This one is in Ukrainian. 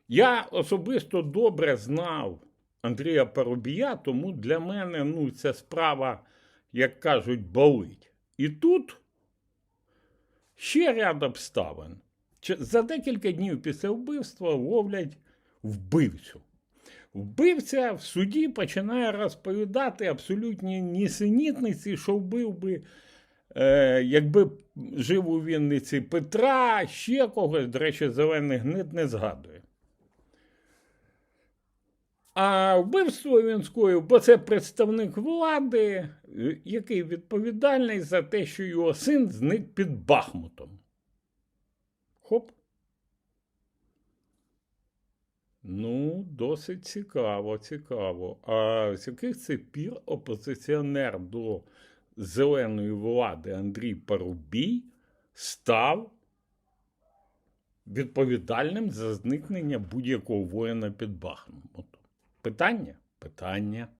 Я особисто добре знав Андрія Парубія, тому для мене ця справа, як кажуть, болить. І тут ще ряд обставин. За декілька днів після вбивства ловлять вбивцю. Вбивця в суді починає розповідати абсолютні нісенітниці, що вбив би, якби жив у Вінниці Петра, ще когось, до речі, зелений гнид не згадує. А вбивство він скоїв, бо це представник влади, який відповідальний за те, що його син зник під Бахмутом. Хоп. Досить цікаво. А з яких це пір опозиціонер до зеленої влади Андрій Парубій став відповідальним за зникнення будь-якого воїна під Бахмутом? Питання? Питання.